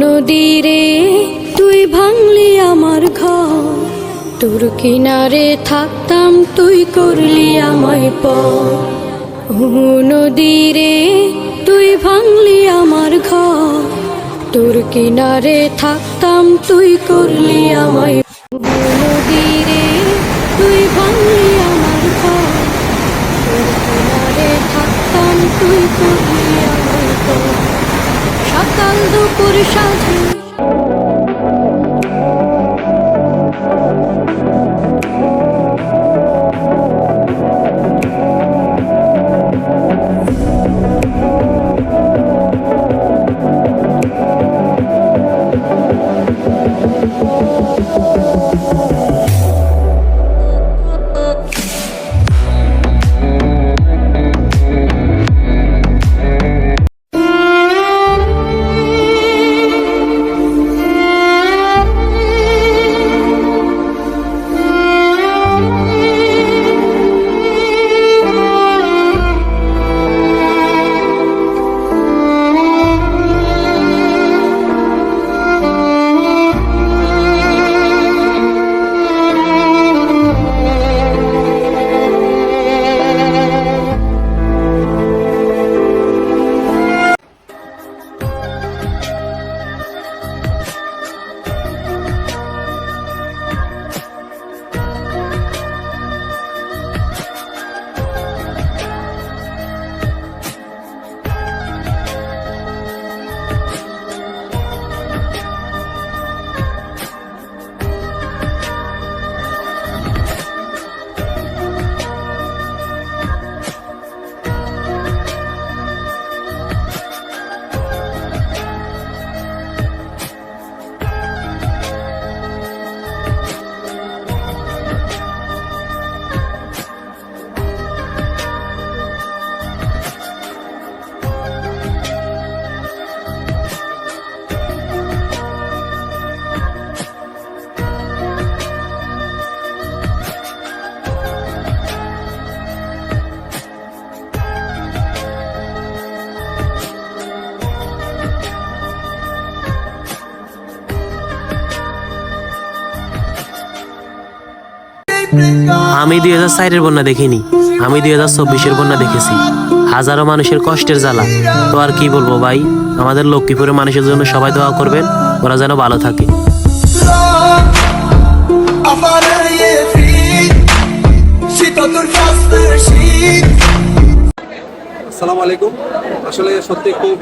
নদীরে তুই ভাঙলি আমার ঘর, তোর কিনারে থাকতাম তুই করলি আমায় পর। নদীরে তুই ভাঙলি আমার ঘর, তোর কিনারে থাকতাম তুই করলি আমায়। নদীরে তুই ভাঙলি আমার ঘর, তোর কিনারে থাকতাম তুই করলি আমায় পর। সকাল দুপুর সাঁঝে আমি 2004-এর বন্যা দেখিনি, আমি 2024-এর বন্যা দেখেছি। হাজারো মানুষের কষ্টের জ্বালা। তো আর কি বলবো ভাই, আমাদের লক্ষ্মীপুরের মানুষের জন্য সবাই দোয়া করবেন, ওরা যেন ভালো থাকে। আসসালামু আলাইকুম। আসলে সত্যি খুব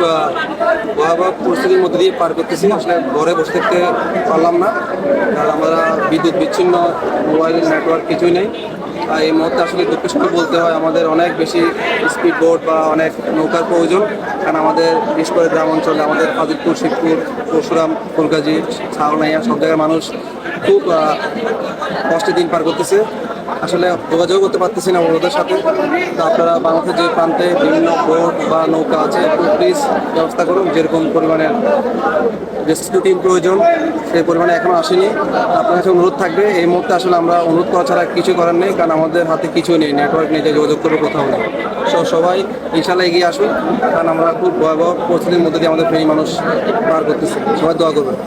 ভয়াবহ পরিস্থিতির মধ্যে দিয়ে পার করতেছি। আসলে ঘরে বসে থাকতে পারলাম না, কারণ আমরা বিদ্যুৎ বিচ্ছিন্ন, মোবাইল নেটওয়ার্ক কিছুই নেই। এই মুহূর্তে আসলে দুঃখের সঙ্গে বলতে হয় আমাদের অনেক বেশি স্পিড বোট বা অনেক নৌকার প্রয়োজন, কারণ আমাদের বিশেষ করে গ্রাম অঞ্চলে আমাদের ফাজিলপুর, শিবপুর, পরশুরাম, ফুলগাজী, ছাউনাইয়া সব জায়গার মানুষ খুব কষ্টে দিন পার করতেছে। আসলে যোগাযোগ করতে পারতেছি না ওদের সাথে। তো আপনারা বাংলাদেশের যে প্রান্তে বিভিন্ন বোট বা নৌকা আছে, প্লিজ ব্যবস্থা করুন। যেরকম পরিমাণে রেস্কিউ টিম প্রয়োজন সেই পরিমাণে এখনও আসেনি। আপনার কাছে অনুরোধ থাকবে, এই মুহূর্তে আসলে আমরা অনুরোধ করা ছাড়া কিছু করার নেই, কারণ আমাদের হাতে কিছুই নেই, নেটওয়ার্ক নেই যে যোগাযোগ করবো কোথাও নেই। সবাই ইনশাল্লাহ এগিয়ে আসুন, কারণ আমরা খুব ভয়াবহ পরিস্থিতির মধ্যে দিয়ে আমাদের ফেরি মানুষ পার করতেছি। সবাই দোয়া করবেন।